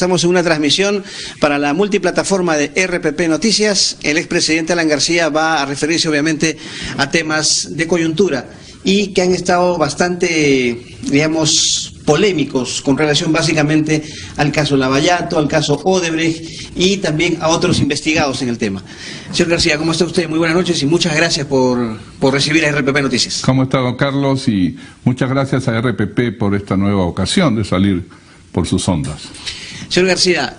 Estamos en una transmisión para la multiplataforma de RPP Noticias. El expresidente Alan García va a referirse obviamente a temas de coyuntura y que han estado bastante, digamos, polémicos con relación básicamente al caso Lavallato, al caso Odebrecht y también a otros investigados en el tema. Señor García, ¿cómo está usted? Muy buenas noches y muchas gracias por recibir a RPP Noticias. ¿Cómo está, don Carlos? Y muchas gracias a RPP por esta nueva ocasión de salir por sus ondas. Señor García,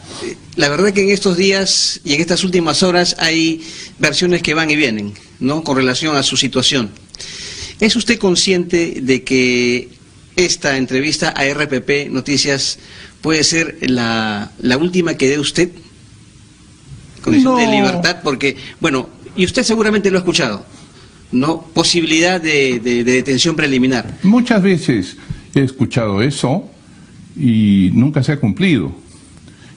la verdad que en estos días y en estas últimas horas hay versiones que van y vienen, ¿no?, con relación a su situación. ¿Es usted consciente de que esta entrevista a RPP Noticias puede ser la última que dé usted? Condición de libertad, porque, bueno, y usted seguramente lo ha escuchado, ¿no? Posibilidad de detención preliminar. Muchas veces he escuchado eso y nunca se ha cumplido.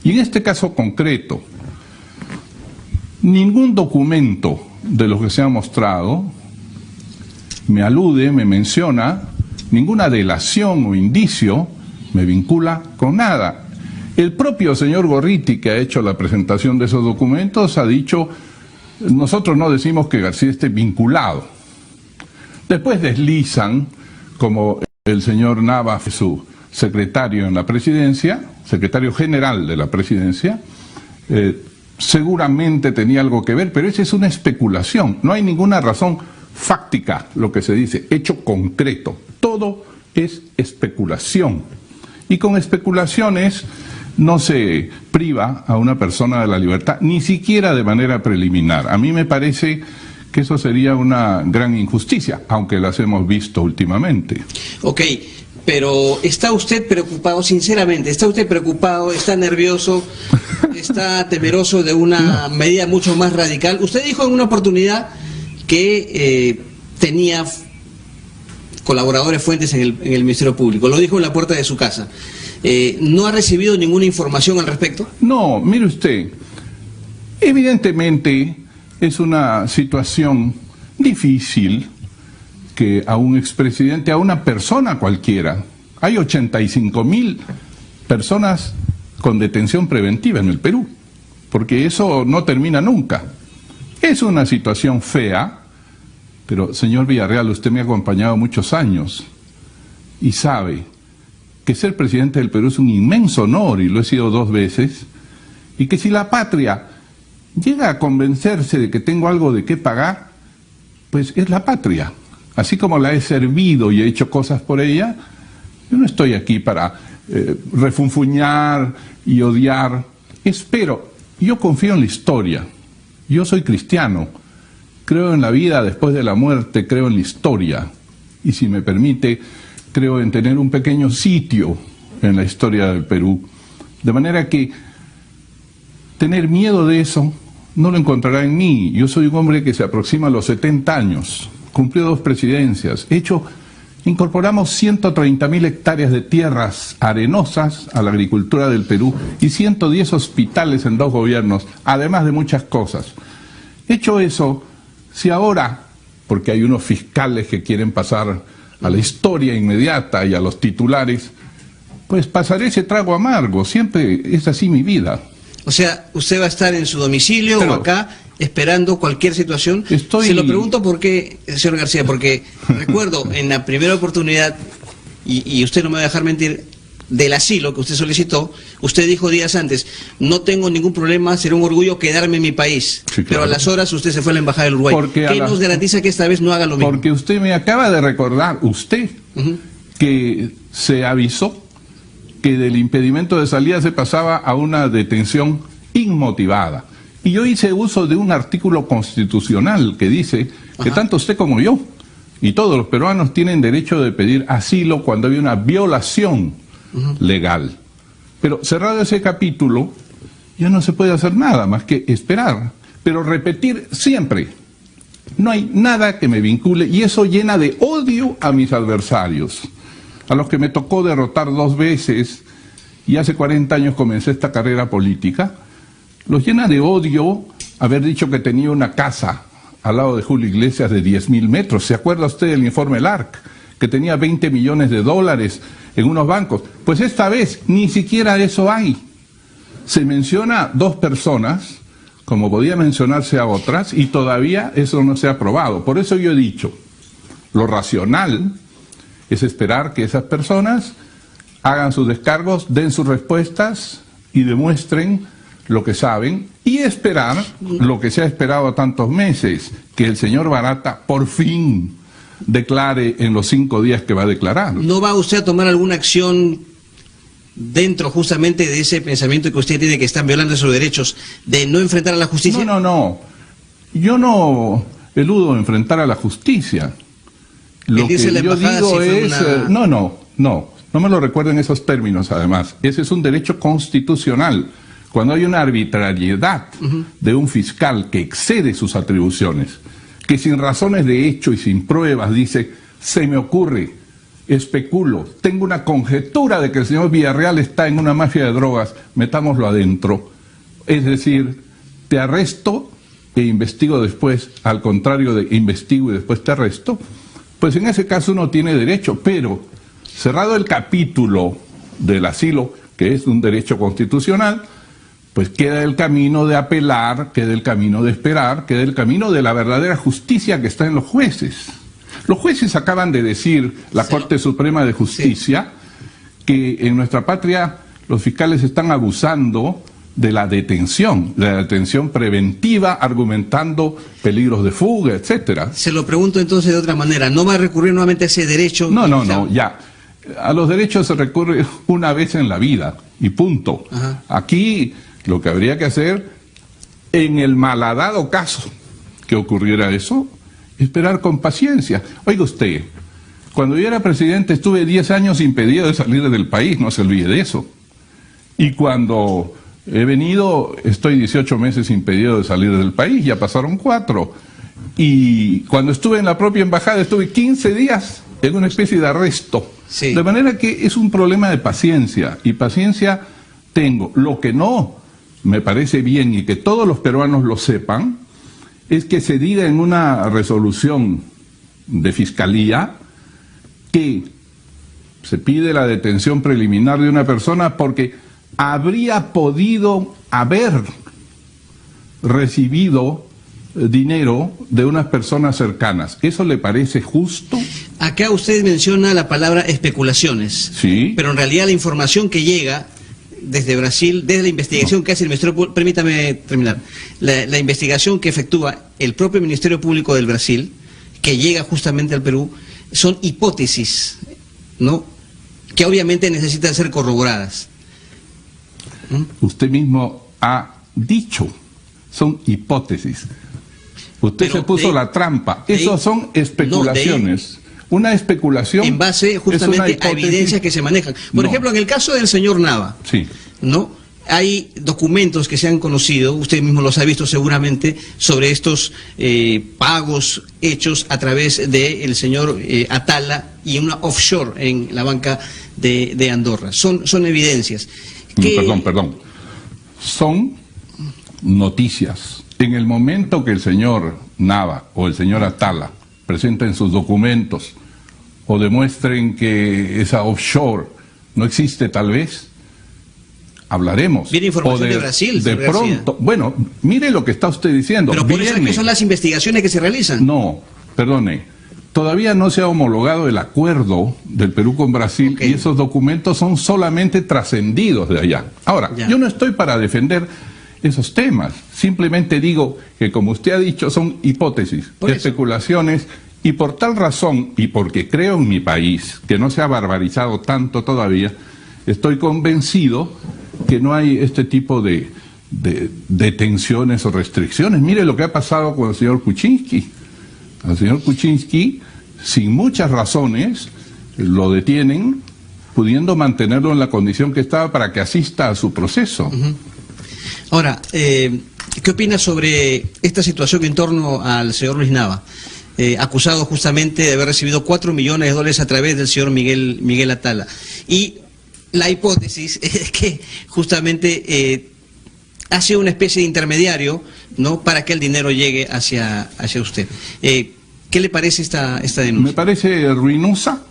Y en este caso concreto, ningún documento de los que se ha mostrado me alude, me menciona, ninguna delación o indicio me vincula con nada. El propio señor Gorriti, que ha hecho la presentación de esos documentos, ha dicho: nosotros no decimos que García esté vinculado. Después deslizan, como el señor Nava, su secretario en la presidencia, secretario general de la presidencia, seguramente tenía algo que ver, pero esa es una especulación, no hay ninguna razón fáctica, lo que se dice, hecho concreto, todo es especulación. Y con especulaciones no se priva a una persona de la libertad, ni siquiera de manera preliminar. A mí me parece que eso sería una gran injusticia, aunque las hemos visto últimamente. Ok, pero ¿está usted preocupado, sinceramente, está usted preocupado, está nervioso, está temeroso de una medida mucho más radical? Usted dijo en una oportunidad que tenía colaboradores, fuentes en el Ministerio Público, lo dijo en la puerta de su casa. ¿No ha recibido ninguna información al respecto? No, mire usted, evidentemente es una situación difícil que a un expresidente, a una persona cualquiera, hay 85.000 personas con detención preventiva en el Perú, porque eso no termina nunca. Es una situación fea, pero señor Villarreal, usted me ha acompañado muchos años y sabe que ser presidente del Perú es un inmenso honor, y lo he sido 2 veces, y que si la patria llega a convencerse de que tengo algo de qué pagar, pues es la patria. Así como la he servido y he hecho cosas por ella, yo no estoy aquí para refunfuñar y odiar. Yo confío en la historia. Yo soy cristiano, creo en la vida después de la muerte, creo en la historia, y si me permite, creo en tener un pequeño sitio en la historia del Perú, de manera que tener miedo de eso no lo encontrará en mí. Yo soy un hombre que se aproxima a los 70 años, cumplió 2 presidencias, incorporamos 130.000 hectáreas de tierras arenosas a la agricultura del Perú y 110 hospitales en 2 gobiernos, además de muchas cosas. Hecho eso, si ahora, porque hay unos fiscales que quieren pasar a la historia inmediata y a los titulares, pues pasaré ese trago amargo, siempre es así mi vida. O sea, ¿usted va a estar en su domicilio o acá esperando cualquier situación? Se lo pregunto porque, señor García, porque recuerdo en la primera oportunidad, y usted no me va a dejar mentir, del asilo que usted solicitó, usted dijo días antes: no tengo ningún problema, será un orgullo quedarme en mi país. Sí, claro. Pero a las horas usted se fue a la Embajada del Uruguay. ¿Qué nos garantiza que esta vez no haga lo mismo? Porque usted me acaba de recordar, que se avisó que del impedimento de salida se pasaba a una detención inmotivada. Y yo hice uso de un artículo constitucional que dice que tanto usted como yo y todos los peruanos tienen derecho de pedir asilo cuando hay una violación legal. Pero cerrado ese capítulo, ya no se puede hacer nada más que esperar, pero repetir siempre: no hay nada que me vincule, y eso llena de odio a mis adversarios, a los que me tocó derrotar 2 veces, y hace 40 años comencé esta carrera política. Los llena de odio haber dicho que tenía una casa al lado de Julio Iglesias de 10.000 metros. ¿Se acuerda usted del informe LARC? Que tenía $20 millones en unos bancos. Pues esta vez ni siquiera eso hay. se menciona 2 personas, como podía mencionarse a otras, y todavía eso no se ha aprobado. Por eso yo he dicho, lo racional es esperar que esas personas hagan sus descargos, den sus respuestas y demuestren lo que saben, y esperar lo que se ha esperado tantos meses, que el señor Barata por fin declare en los 5 días que va a declarar. ¿No va usted a tomar alguna acción dentro justamente de ese pensamiento que usted tiene que están violando sus derechos, de no enfrentar a la justicia? No. Yo no eludo enfrentar a la justicia. Lo que yo digo es... No me lo recuerdo en esos términos, además. Ese es un derecho constitucional. Cuando hay una arbitrariedad de un fiscal que excede sus atribuciones, que sin razones de hecho y sin pruebas dice, se me ocurre, especulo, tengo una conjetura de que el señor Villarreal está en una mafia de drogas, metámoslo adentro. Es decir, te arresto e investigo después, al contrario de investigo y después te arresto, pues en ese caso uno tiene derecho, pero cerrado el capítulo del asilo, que es un derecho constitucional, pues queda el camino de apelar, queda el camino de esperar, queda el camino de la verdadera justicia que está en los jueces. Los jueces acaban de decir, la Corte Suprema de Justicia, que en nuestra patria los fiscales están abusando de la detención preventiva, argumentando peligros de fuga, etcétera. Se lo pregunto entonces de otra manera, ¿no va a recurrir nuevamente a ese derecho? No, ya. A los derechos se recurre una vez en la vida, y punto. Ajá. Aquí lo que habría que hacer, en el malhadado caso que ocurriera eso, esperar con paciencia. Oiga usted, cuando yo era presidente estuve 10 años impedido de salir del país, no se olvide de eso. Y cuando he venido, estoy 18 meses impedido de salir del país, ya pasaron 4. Y cuando estuve en la propia embajada estuve 15 días en una especie de arresto. Sí. De manera que es un problema de paciencia, y paciencia tengo. Lo que no me parece bien, y que todos los peruanos lo sepan, es que se diga en una resolución de fiscalía que se pide la detención preliminar de una persona porque habría podido haber recibido dinero de unas personas cercanas. ¿Eso le parece justo? Acá usted menciona la palabra especulaciones. Sí. Pero en realidad la información que llega desde Brasil, desde la investigación que hace el Ministerio Público, permítame terminar, la investigación que efectúa el propio Ministerio Público del Brasil, que llega justamente al Perú, son hipótesis, ¿no?, que obviamente necesitan ser corroboradas. Usted mismo ha dicho, son hipótesis. Usted se puso la trampa. Esas son especulaciones. Una especulación en base justamente a evidencias que se manejan. Por ejemplo, en el caso del señor Nava, sí, ¿no?, hay documentos que se han conocido, usted mismo los ha visto seguramente, sobre estos pagos hechos a través del señor Atala y una offshore en la banca de Andorra. Son evidencias. Perdón. Son noticias. En el momento que el señor Nava o el señor Atala presenten sus documentos o demuestren que esa offshore no existe, tal vez hablaremos. Viene información de Brasil. De pronto, bueno, mire lo que está usted diciendo. Pero por eso es que son las investigaciones que se realizan. No, perdone. Todavía no se ha homologado el acuerdo del Perú con Brasil, y esos documentos son solamente trascendidos de allá. Ahora, yo no estoy para defender esos temas, simplemente digo que, como usted ha dicho, son hipótesis, especulaciones, y por tal razón, y porque creo en mi país, que no se ha barbarizado tanto todavía, estoy convencido que no hay este tipo de detenciones o restricciones. Mire lo que ha pasado con el señor Kuczynski. Al señor Kuczynski, sin muchas razones, lo detienen, pudiendo mantenerlo en la condición que estaba para que asista a su proceso. Ahora, ¿qué opina sobre esta situación en torno al señor Luis Nava? Acusado justamente de haber recibido $4 millones a través del señor Miguel Atala. Y la hipótesis es que justamente hace una especie de intermediario, ¿no?, para que el dinero llegue hacia usted. ¿Qué le parece esta denuncia? Me parece ruinosa,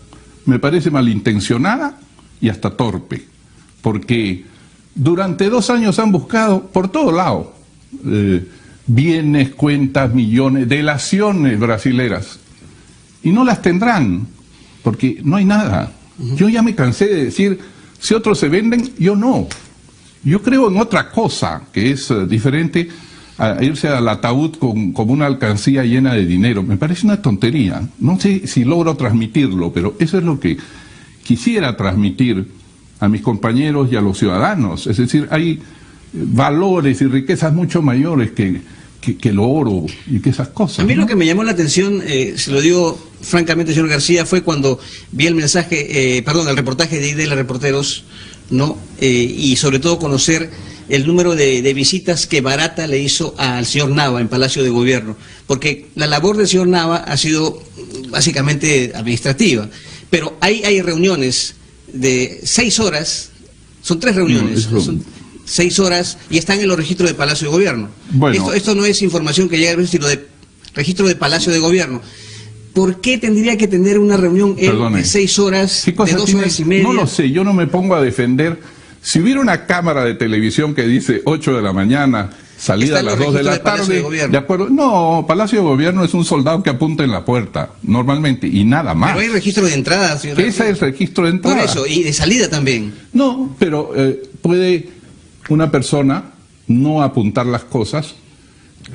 me parece malintencionada y hasta torpe, porque durante 2 años han buscado por todo lado bienes, cuentas, millones, delaciones brasileras, y no las tendrán, porque no hay nada. Yo ya me cansé de decir, si otros se venden, yo no. Yo creo en otra cosa, que es diferente a irse al ataúd con una alcancía llena de dinero. Me parece una tontería. No sé si logro transmitirlo, pero eso es lo que quisiera transmitir a mis compañeros y a los ciudadanos. Es decir, hay valores y riquezas mucho mayores que el oro y que esas cosas. A mí, ¿no?, lo que me llamó la atención, se lo digo francamente, señor García, fue cuando vi el mensaje, el reportaje de la Reporteros, ¿no? Y sobre todo conocer el número de visitas que Barata le hizo al señor Nava en Palacio de Gobierno, porque la labor del señor Nava ha sido básicamente administrativa, pero hay reuniones de 6 horas, son 3 reuniones, son 6 horas, y están en los registros de Palacio de Gobierno. Bueno, esto no es información que llega, sino de registro de Palacio de Gobierno. ¿Por qué tendría que tener una reunión de 6 horas, de 2 horas y media? No lo sé, yo no me pongo a defender. Si hubiera una cámara de televisión que dice 8 de la mañana, salida a las 2 de la tarde, ¿de acuerdo? No, Palacio de Gobierno es un soldado que apunta en la puerta, normalmente, y nada más. Pero hay registro de entrada, señor. Ese es el registro de entrada. Por eso, y de salida también. No, pero puede una persona no apuntar las cosas.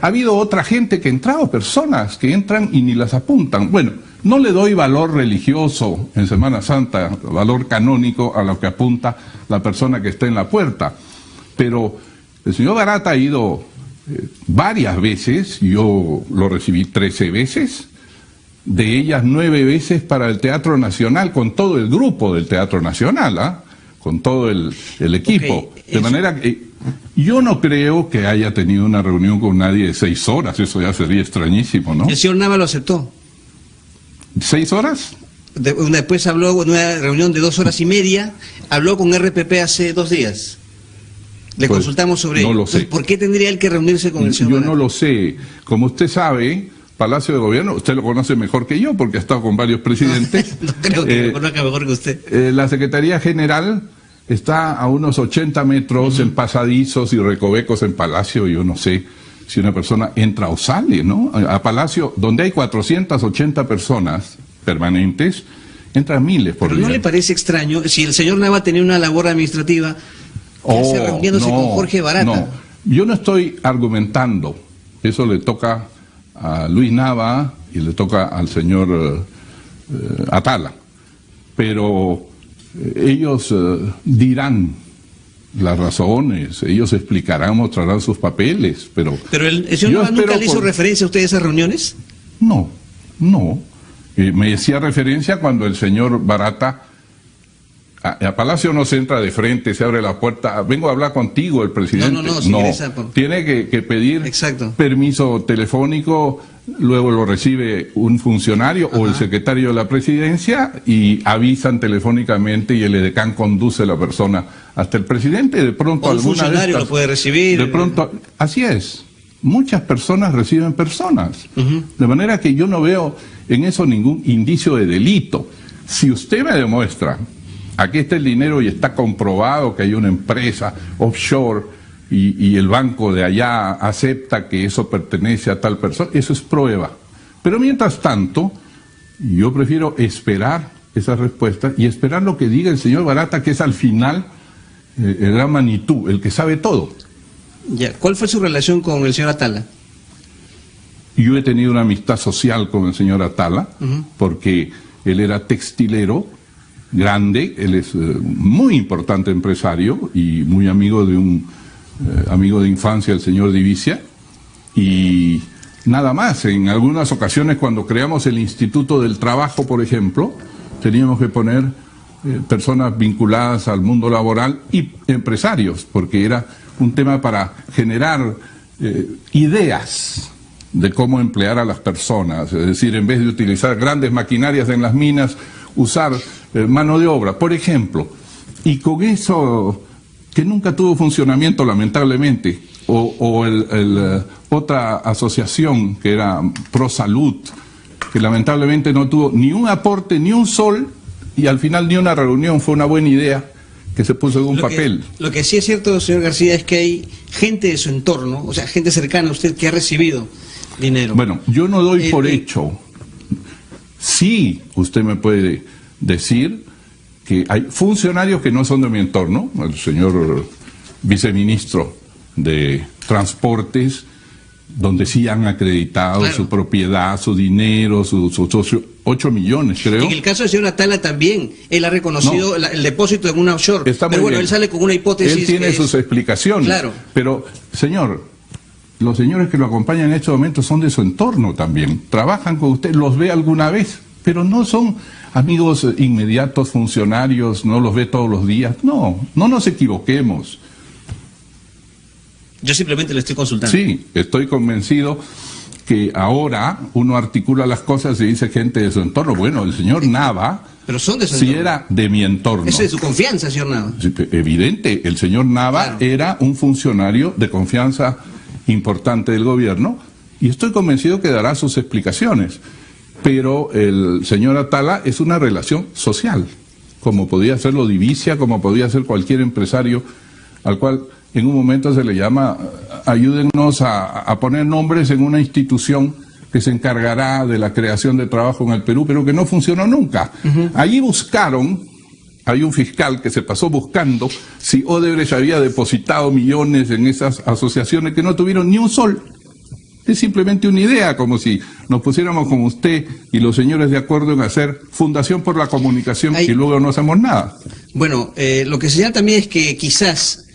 Ha habido otra gente que ha entrado, personas que entran y ni las apuntan. Bueno, no le doy valor religioso en Semana Santa, valor canónico a lo que apunta la persona que está en la puerta. Pero el señor Barata ha ido varias veces, yo lo recibí 13 veces, de ellas 9 veces para el Teatro Nacional, con todo el grupo del Teatro Nacional, con todo el equipo. Okay, de manera que yo no creo que haya tenido una reunión con nadie de 6 horas, eso ya sería extrañísimo, ¿no? El señor Nava lo aceptó. ¿6 horas? Después habló de una reunión de 2 horas y media, habló con RPP hace 2 días. Le consultamos sobre ello. No lo sé. ¿Por qué tendría él que reunirse con el señor Yo Barata? No lo sé. Como usted sabe, Palacio de Gobierno, usted lo conoce mejor que yo porque ha estado con varios presidentes. No creo que lo conozca mejor que usted. La Secretaría General está a unos 80 metros en pasadizos y recovecos en Palacio. Yo no sé si una persona entra o sale, ¿no? A Palacio, donde hay 480 personas permanentes, entran miles por día. ¿Pero no le parece extraño si el señor Nava tenía una labor administrativa reuniéndose con Jorge Barata? No, yo no estoy argumentando. Eso le toca a Luis Nava y le toca al señor Atala. Pero ellos dirán las razones, ellos explicarán, mostrarán sus papeles, pero el señor Nava nunca le hizo referencia a usted a esas reuniones. No. Me decía referencia cuando el señor Barata a Palacio no se entra de frente, se abre la puerta, vengo a hablar contigo, el presidente. No, tiene que pedir permiso telefónico, luego lo recibe un funcionario o el secretario de la presidencia y avisan telefónicamente y el edecán conduce a la persona hasta el presidente. De pronto un funcionario lo puede recibir. De pronto, así es. Muchas personas reciben personas. De manera que yo no veo en eso ningún indicio de delito. Si usted me demuestra, aquí está el dinero y está comprobado que hay una empresa offshore y el banco de allá acepta que eso pertenece a tal persona, eso es prueba. Pero mientras tanto, yo prefiero esperar esa respuesta y esperar lo que diga el señor Barata, que es al final el gran Manitú, el que sabe todo. Ya. ¿Cuál fue su relación con el señor Atala? Yo he tenido una amistad social con el señor Atala, porque él era textilero grande, él es muy importante empresario y muy amigo de un amigo de infancia, el señor Divisia, y nada más. En algunas ocasiones, cuando creamos el Instituto del Trabajo, por ejemplo, teníamos que poner personas vinculadas al mundo laboral y empresarios, porque era un tema para generar ideas de cómo emplear a las personas, es decir, en vez de utilizar grandes maquinarias en las minas, usar mano de obra, por ejemplo. Y con eso, que nunca tuvo funcionamiento lamentablemente, o otra asociación que era Pro Salud, que lamentablemente no tuvo ni un aporte, ni un sol, y al final ni una reunión, fue una buena idea, que se puso en un papel. Lo que sí es cierto, señor García, es que hay gente de su entorno, o sea, gente cercana a usted que ha recibido dinero. Bueno, yo no doy por hecho. Sí, usted me puede decir que hay funcionarios que no son de mi entorno, el señor viceministro de Transportes, donde sí han acreditado su propiedad, su dinero, sus 8 millones, creo. En el caso del señor Atala también, él ha reconocido el depósito en una offshore, pero bueno, él sale con una hipótesis. Él tiene sus explicaciones, claro. Pero, señor, los señores que lo acompañan en estos momentos son de su entorno también, trabajan con usted, los ve alguna vez, pero no son amigos inmediatos, funcionarios, no los ve todos los días. No nos equivoquemos. Yo simplemente le estoy consultando. Sí, estoy convencido que ahora uno articula las cosas y dice gente de su entorno. Bueno, el señor Nava, pero son de su sí entorno. Era de mi entorno. Eso es de su confianza, señor Nava. Evidente, el señor Nava era un funcionario de confianza importante del gobierno y estoy convencido que dará sus explicaciones. Pero el señor Atala es una relación social, como podía serlo Divisia, como podía ser cualquier empresario al cual en un momento se le llama, ayúdennos a poner nombres en una institución que se encargará de la creación de trabajo en el Perú, pero que no funcionó nunca. Allí buscaron, hay un fiscal que se pasó buscando si Odebrecht había depositado millones en esas asociaciones que no tuvieron ni un sol. Es simplemente una idea, como si nos pusiéramos como usted y los señores de acuerdo en hacer Fundación por la Comunicación y luego no hacemos nada. Bueno, lo que señala también es que quizás,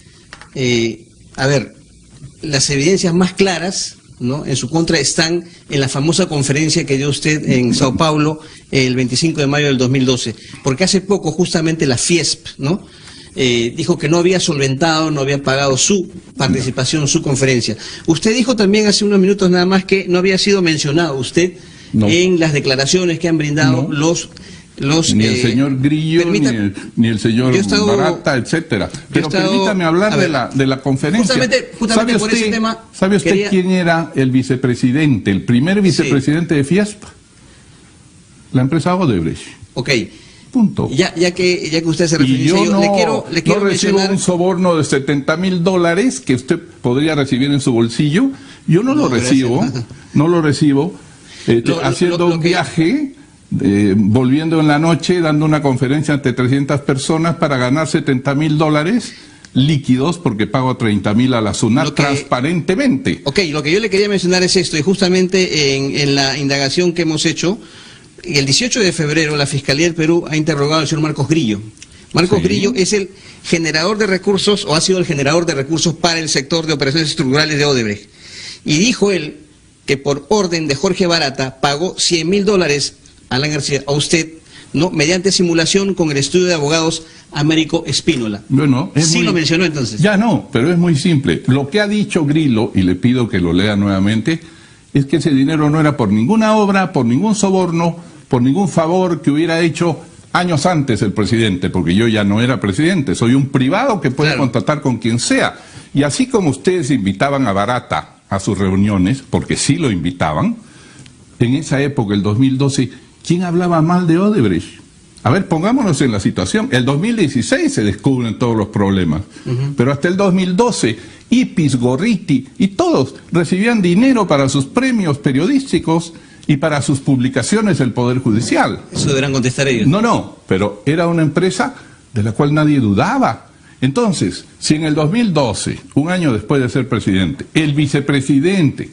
las evidencias más claras, ¿no?, en su contra están en la famosa conferencia que dio usted en Sao Paulo el 25 de mayo del 2012, porque hace poco justamente la Fiesp, ¿no?, dijo que no había solventado, no había pagado su participación, su conferencia. Usted dijo también hace unos minutos nada más que no había sido mencionado usted en las declaraciones que han brindado los ni el señor Grillo, ni el señor Barata, etcétera. Pero permítame hablar de la conferencia. Justamente por ese tema. ¿Sabe usted quién era el vicepresidente, el primer vicepresidente de Fiesp? La empresa Odebrecht. Ok. Punto. Ya que usted se refiere, yo le quiero recibo mencionar un soborno de $70,000 que usted podría recibir en su bolsillo. Yo no lo recibo, haciendo un viaje, volviendo en la noche, dando una conferencia ante 300 personas para ganar $70,000 líquidos, porque pago 30,000 a la SUNAT transparentemente. Ok, lo que yo le quería mencionar es esto, y justamente en la indagación que hemos hecho, el 18 de febrero la Fiscalía del Perú ha interrogado al señor Marcos Grillo. Marcos Grillo es el generador de recursos, o ha sido el generador de recursos para el sector de operaciones estructurales de Odebrecht. Y dijo él que por orden de Jorge Barata pagó $100,000, Alan García, a usted, ¿no?, mediante simulación con el estudio de abogados Américo Espínola. Bueno, lo mencionó entonces. Ya no, pero es muy simple. Lo que ha dicho Grillo, y le pido que lo lea nuevamente, es que ese dinero no era por ninguna obra, por ningún soborno, por ningún favor que hubiera hecho años antes el presidente, porque yo ya no era presidente, soy un privado que puede contratar con quien sea. Y así como ustedes invitaban a Barata a sus reuniones, porque sí lo invitaban, en esa época, el 2012, ¿quién hablaba mal de Odebrecht? A ver, pongámonos en la situación. El 2016 se descubren todos los problemas, pero hasta el 2012, Ipis, Gorriti y todos recibían dinero para sus premios periodísticos y para sus publicaciones del Poder Judicial. Eso deberán contestar ellos. No, pero era una empresa de la cual nadie dudaba. Entonces, si en el 2012, un año después de ser presidente, el vicepresidente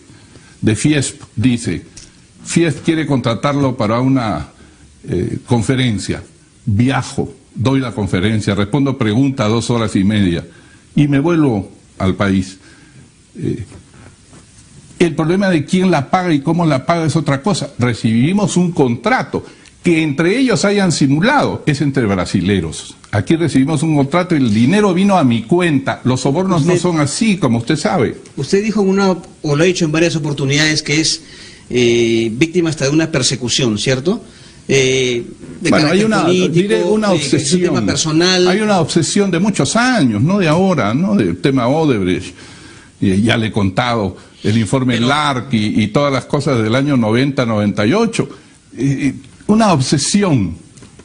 de Fiesp dice, Fiesp quiere contratarlo para una conferencia, viajo, doy la conferencia, respondo preguntas 2 horas y media y me vuelvo al país. El problema de quién la paga y cómo la paga es otra cosa. Recibimos un contrato que entre ellos hayan simulado, es entre brasileros. Aquí recibimos un contrato y el dinero vino a mi cuenta. Los sobornos no son así, como usted sabe. Usted dijo o lo ha dicho en varias oportunidades, que es víctima hasta de una persecución, ¿cierto? Bueno, hay una obsesión, tema personal. Hay una obsesión de muchos años, no de ahora, ¿no? Del tema Odebrecht. Y ya le he contado el informe LARC y todas las cosas del año 90-98. Una obsesión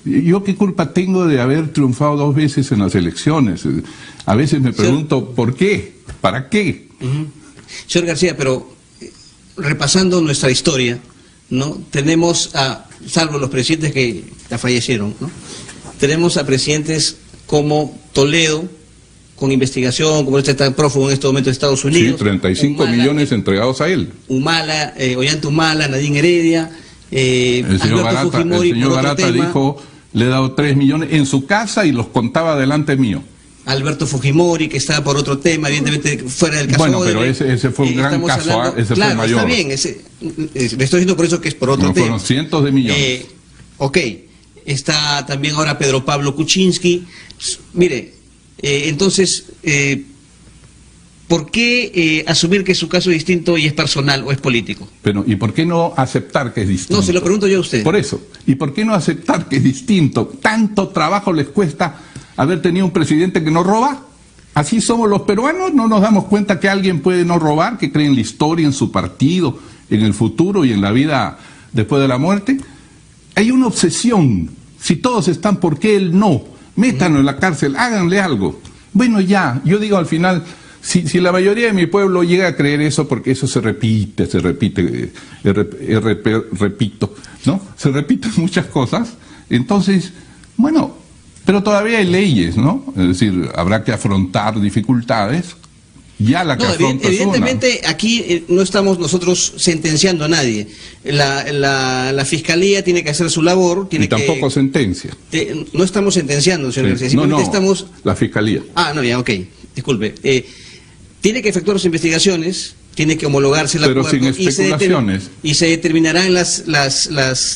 ¿Yo qué culpa tengo de haber triunfado 2 veces en las elecciones? A veces me pregunto, ¿por qué? ¿Para qué? Señor García, pero repasando nuestra historia, ¿no? Tenemos salvo los presidentes que ya fallecieron, ¿no? Tenemos a presidentes como Toledo, con investigación, como este está prófugo en este momento de Estados Unidos. Sí, 35 Humala, millones entregados a él. Ollanta Humala, Nadine Heredia, el señor Alberto Fujimori, el señor Barata dijo, le he dado 3 millones en su casa y los contaba delante mío. Alberto Fujimori, que estaba por otro tema, evidentemente fuera del caso. Bueno, pero ese fue un gran caso, hablando, ese claro, fue el mayor. Está bien, le estoy diciendo por eso que es por otro tema. Fueron cientos de millones. Ok, está también ahora Pedro Pablo Kuczynski. Mire, entonces, ¿por qué asumir que su caso es distinto y es personal o es político? Pero, ¿y por qué no aceptar que es distinto? No, se lo pregunto yo a usted. Por eso, ¿y por qué no aceptar que es distinto? ¿Tanto trabajo les cuesta haber tenido un presidente que no roba? Así somos los peruanos, no nos damos cuenta que alguien puede no robar, que cree en la historia, en su partido, en el futuro y en la vida después de la muerte. Hay una obsesión. Si todos están, ¿por qué él no? Métanlo en la cárcel, háganle algo. Bueno, ya, yo digo al final, si la mayoría de mi pueblo llega a creer eso, porque eso se repite, repito, ¿no? Se repiten muchas cosas, entonces, bueno, pero todavía hay leyes, ¿no? Es decir, habrá que afrontar dificultades. Ya la que evidentemente aquí no estamos nosotros sentenciando a nadie. La Fiscalía tiene que hacer su labor. Y tampoco sentencia. No estamos sentenciando, señor García, simplemente estamos... la Fiscalía. No, ya, ok, disculpe. Tiene que efectuar sus investigaciones, tiene que homologarse la pero sin especulaciones. Y se determinarán las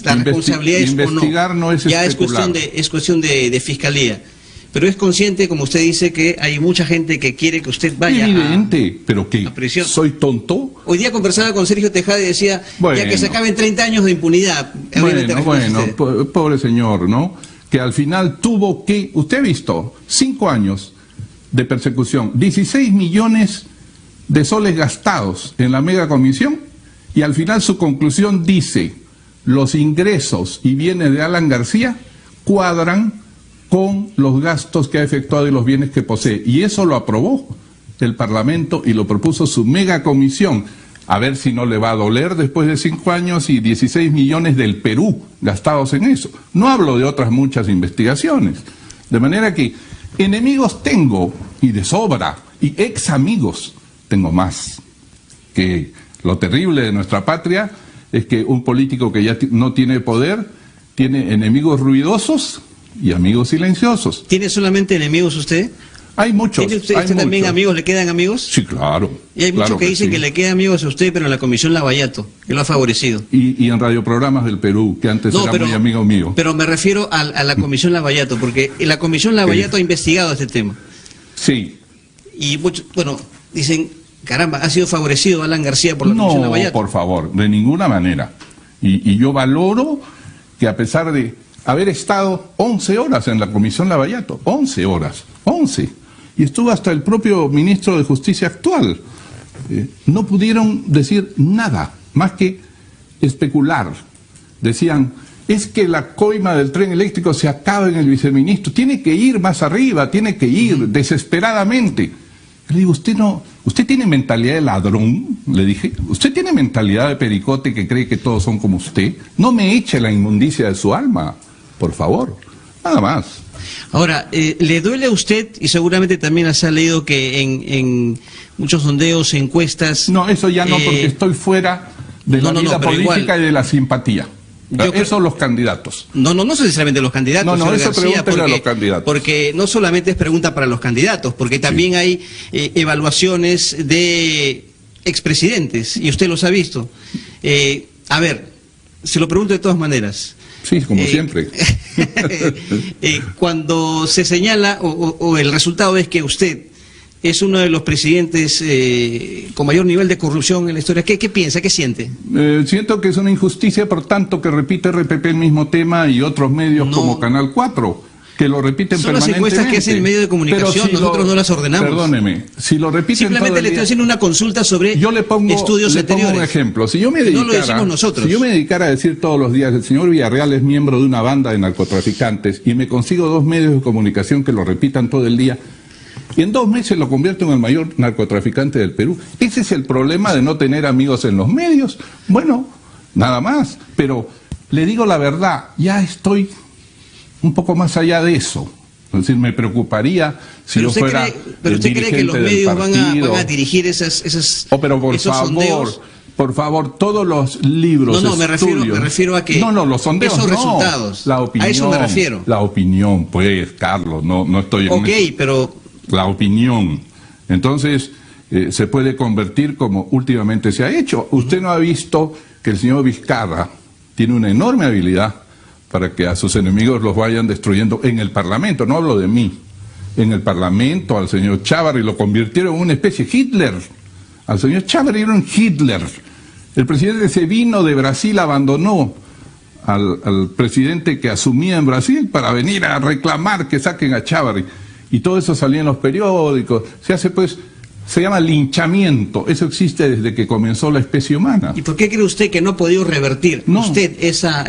responsabilidades investigar o no. No es ya especular. es cuestión de Fiscalía. Pero es consciente, como usted dice, que hay mucha gente que quiere que usted vaya ¿pero qué? a prisión. ¿Soy tonto? Hoy día conversaba con Sergio Tejada y decía, ya que se acaben 30 años de impunidad. Bueno, pobre señor, ¿no? Que al final tuvo que, usted ha visto, 5 años de persecución, 16 millones de soles gastados en la megacomisión, y al final su conclusión dice, los ingresos y bienes de Alan García cuadran con los gastos que ha efectuado y los bienes que posee. Y eso lo aprobó el Parlamento y lo propuso su megacomisión. A ver si no le va a doler después de 5 años y 16 millones del Perú gastados en eso. No hablo de otras muchas investigaciones. De manera que enemigos tengo, y de sobra, y ex amigos tengo más. Que lo terrible de nuestra patria es que un político que ya no tiene poder tiene enemigos ruidosos y amigos silenciosos. ¿Tiene solamente enemigos usted? Hay muchos. ¿Tiene usted también amigos? ¿Le quedan amigos? Sí, claro. Y hay muchos que dicen sí, que le quedan amigos a usted, pero en la Comisión Lavallato, que lo ha favorecido. Y en radioprogramas del Perú, que antes era muy amigo mío. Pero me refiero a la Comisión Lavallato, porque la Comisión Lavallato ha investigado este tema. Sí. Y muchos, dicen, caramba, ha sido favorecido Alan García por la Comisión Lavallato. No, por favor, de ninguna manera. Y yo valoro que a pesar de haber estado 11 horas en la Comisión Lavallato, 11 horas, 11, y estuvo hasta el propio ministro de Justicia actual, no pudieron decir nada más que especular. Decían, es que la coima del tren eléctrico se acaba en el viceministro, tiene que ir más arriba, tiene que ir desesperadamente. Le digo, usted tiene mentalidad de ladrón, le dije, usted tiene mentalidad de pericote que cree que todos son como usted, no me eche la inmundicia de su alma, por favor, nada más. Ahora, ¿le duele a usted, y seguramente también se ha leído que en muchos sondeos, encuestas... No, eso ya no, porque estoy fuera de la vida política igual, y de la simpatía. Eso los candidatos. No necesariamente los candidatos. No, eso García, pregúntele a los candidatos. Porque no solamente es pregunta para los candidatos, porque también hay evaluaciones de expresidentes, y usted los ha visto. A ver, se lo pregunto de todas maneras. Sí, como siempre. Cuando se señala, o el resultado es que usted es uno de los presidentes con mayor nivel de corrupción en la historia, ¿qué piensa, qué siente? Siento que es una injusticia, por tanto, que repite RPP el mismo tema y otros medios como Canal 4. que lo repiten son las permanentemente. encuestas que hacen el medio de comunicación, Pero si nosotros no las ordenamos. Perdóneme, si lo repiten simplemente todo el le estoy día, haciendo una consulta sobre estudios le anteriores. pongo un ejemplo. Si yo me no lo decimos nosotros. Si yo me dedicara a decir todos los días, el señor Villarreal es miembro de una banda de narcotraficantes, y me consigo 2 medios de comunicación que lo repitan todo el día, y en 2 meses lo convierto en el mayor narcotraficante del Perú. Ese es el problema de no tener amigos en los medios. Bueno, nada más. Pero le digo la verdad, ya estoy un poco más allá de eso. Es decir, me preocuparía si yo fuera pero usted cree que los medios van a dirigir esas pero por esos favor, sondeos. Por favor, todos los libros, me refiero a que los sondeos, esos resultados, la opinión, a eso me refiero. La opinión, pues, Carlos, no estoy en eso. Pero la opinión. Entonces, se puede convertir como últimamente se ha hecho. Usted no ha visto que el señor Vizcarra tiene una enorme habilidad para que a sus enemigos los vayan destruyendo en el Parlamento. No hablo de mí. En el Parlamento, al señor Chávarri lo convirtieron en una especie de Hitler. Al señor Chávarri era un Hitler. El presidente se vino de Brasil, abandonó al presidente que asumía en Brasil para venir a reclamar que saquen a Chávarri. Y todo eso salía en los periódicos. Se llama linchamiento. Eso existe desde que comenzó la especie humana. ¿Y por qué cree usted que no ha podido revertir usted esa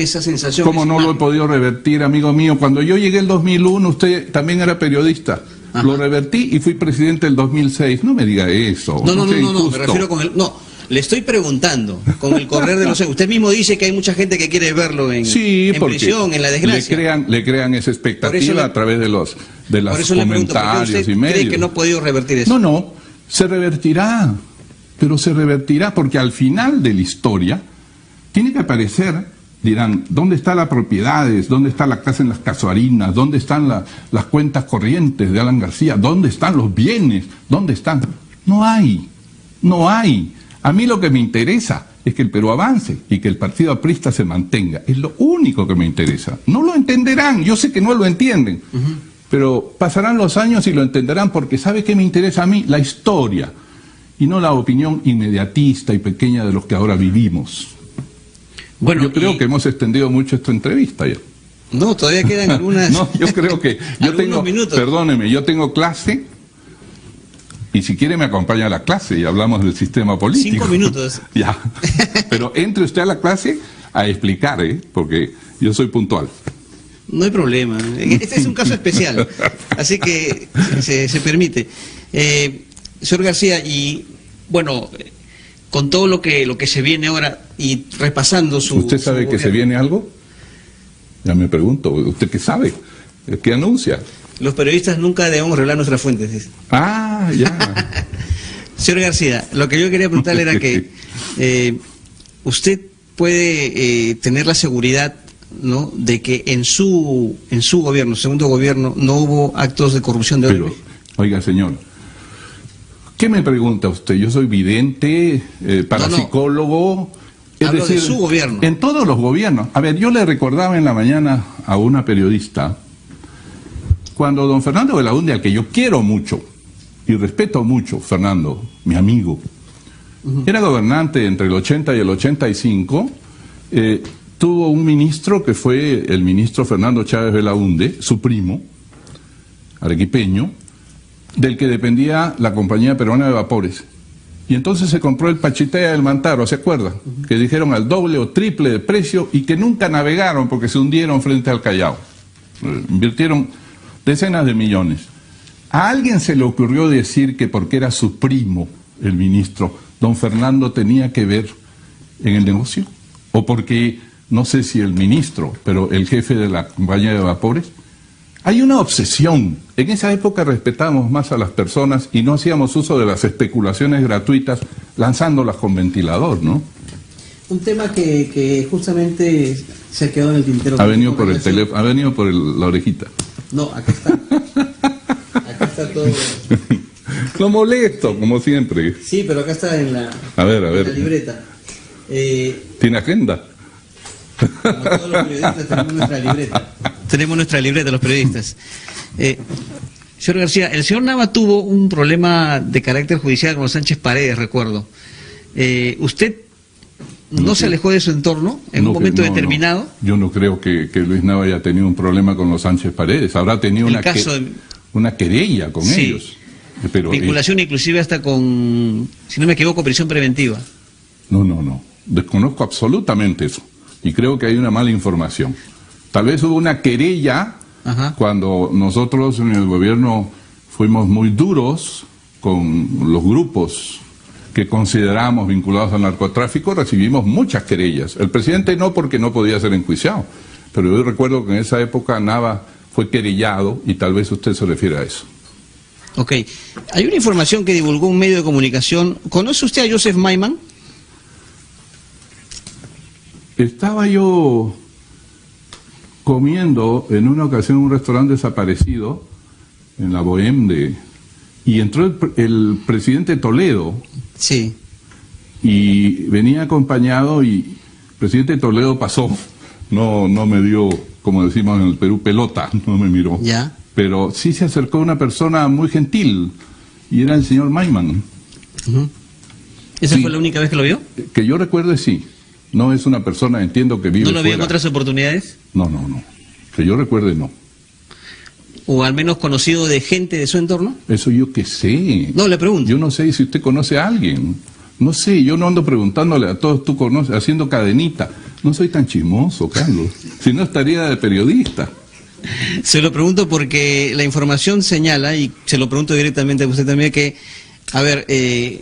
sensación? ¿Cómo no lo he podido revertir, amigo mío? Cuando yo llegué el 2001, usted también era periodista. Ajá. Lo revertí y fui presidente el 2006. No me diga eso. No, me refiero con el... No, le estoy preguntando, con el correr de los años. Usted mismo dice que hay mucha gente que quiere verlo en prisión, en la desgracia. Le crean esa expectativa a través de los comentarios y medios. ¿Cree que no ha podido revertir eso? No, se revertirá, pero se revertirá porque al final de la historia tiene que aparecer, dirán, ¿dónde están las propiedades? ¿Dónde está la casa en las casuarinas? ¿Dónde están las cuentas corrientes de Alan García? ¿Dónde están los bienes? ¿Dónde están? No hay. A mí lo que me interesa es que el Perú avance y que el partido aprista se mantenga. Es lo único que me interesa. No lo entenderán, yo sé que no lo entienden, pero pasarán los años y lo entenderán porque ¿sabe qué me interesa a mí? La historia y no la opinión inmediatista y pequeña de los que ahora vivimos. Bueno, yo creo que hemos extendido mucho esta entrevista ya. No, todavía quedan algunas... No, yo creo que yo tengo, perdóneme, yo tengo clase... Y si quiere me acompaña a la clase y hablamos del sistema político. 5 minutos. Ya. Pero entre usted a la clase a explicar, porque yo soy puntual. No hay problema. Este es un caso especial, así que se permite. Señor García, y bueno, con todo lo que se viene ahora y repasando su... ¿Usted sabe que se viene algo? Ya me pregunto, ¿usted qué sabe? ¿Qué anuncia? Los periodistas nunca debemos revelar nuestras fuentes, dice. Ah, ya. Señor García, lo que yo quería preguntarle era que usted puede tener la seguridad, ¿no?, de que en su gobierno, segundo gobierno, no hubo actos de corrupción de Odebrecht. Oiga, señor, ¿qué me pregunta usted? Yo soy vidente, parapsicólogo. Hablo de su gobierno. En todos los gobiernos. A ver, yo le recordaba en la mañana a una periodista, cuando don Fernando Belaúnde, al que yo quiero mucho y respeto mucho, Fernando, mi amigo, era gobernante entre el 80 y el 85, tuvo un ministro que fue el ministro Fernando Chávez Belaúnde, su primo, arequipeño, del que dependía la Compañía Peruana de Vapores. Y entonces se compró el Pachitea del Mantaro, ¿se acuerda? Que dijeron al doble o triple de precio y que nunca navegaron porque se hundieron frente al Callao. Invirtieron decenas de millones. A alguien se le ocurrió decir que porque era su primo, el ministro, don Fernando tenía que ver en el negocio. O porque, no sé si el ministro, pero el jefe de la compañía de vapores. Hay una obsesión. En esa época respetábamos más a las personas y no hacíamos uso de las especulaciones gratuitas lanzándolas con ventilador, ¿no? Un tema que justamente se ha quedado en el tintero. Ha venido por el teléfono, ha venido por la orejita. No, acá está. Acá está todo. Lo molesto, como siempre. Sí, pero acá está en la, a ver. En la libreta. ¿Tiene agenda? Como todos los periodistas tenemos nuestra libreta. Tenemos nuestra libreta, los periodistas. Señor García, el señor Nava tuvo un problema de carácter judicial con Sánchez Paredes, recuerdo. ¿Usted ¿No se alejó de su entorno en un momento determinado? Yo no creo que Luis Nava haya tenido un problema con los Sánchez Paredes. Habrá tenido una querella con ellos. Pero, vinculación inclusive hasta con, si no me equivoco, prisión preventiva. No. Desconozco absolutamente eso. Y creo que hay una mala información. Tal vez hubo una querella cuando nosotros en el gobierno fuimos muy duros con los grupos que consideramos vinculados al narcotráfico, recibimos muchas querellas. El presidente no, porque no podía ser enjuiciado, pero yo recuerdo que en esa época Nava fue querellado y tal vez usted se refiere a eso. Ok. Hay una información que divulgó un medio de comunicación. ¿Conoce usted a Joseph Maiman? Estaba yo comiendo en una ocasión en un restaurante desaparecido en la Bohème y entró el presidente Toledo. Sí. Y venía acompañado y el presidente Toledo pasó. No me dio, como decimos en el Perú, pelota, no me miró. Ya. Pero sí se acercó una persona muy gentil y era el señor Maiman. ¿Esa fue la única vez que lo vio? Que yo recuerde, sí. No es una persona, entiendo, que vive ¿No lo vio fuera. en otras oportunidades? No. Que yo recuerde, no. ¿O al menos conocido de gente de su entorno? Eso yo qué sé. No, le pregunto. Yo no sé si usted conoce a alguien. No sé, yo no ando preguntándole a todos, tú conoces, haciendo cadenita. No soy tan chismoso, Carlos. Si no, estaría de periodista. Se lo pregunto porque la información señala, y se lo pregunto directamente a usted también, que, a ver, ¿es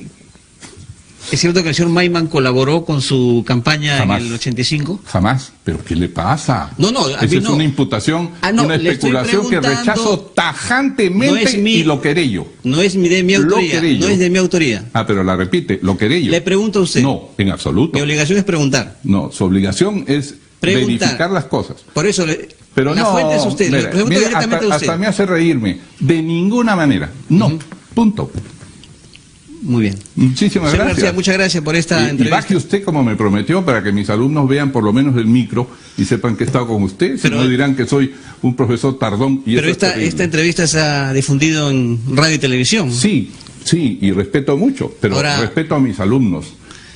cierto que el señor Maiman colaboró con su campaña en el 85? Jamás. ¿Pero qué le pasa? No, esa es una imputación, una especulación que rechazo tajantemente y lo querello. No es de mi autoría. No es de mi autoría. Pero la repite, lo querello. Le pregunto a usted. No, en absoluto. Mi obligación es preguntar. No, su obligación es verificar las cosas. Por eso, pero la fuente es usted. Le pregunto directamente a usted. Hasta me hace reírme. De ninguna manera. No. Punto. Muy bien. Muchísimas gracias. García, muchas gracias por esta entrevista. Y baje usted como me prometió para que mis alumnos vean por lo menos el micro y sepan que he estado con usted. Si no dirán que soy un profesor tardón. Y pero esta entrevista se ha difundido en radio y televisión. Sí, y respeto mucho, pero ahora, respeto a mis alumnos,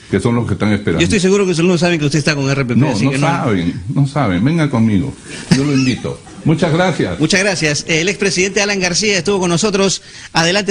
que son los que están esperando. Yo estoy seguro que sus alumnos saben que usted está con RPP. No saben. Venga conmigo. Yo lo invito. Muchas gracias. Muchas gracias. El expresidente Alan García estuvo con nosotros. Adelante,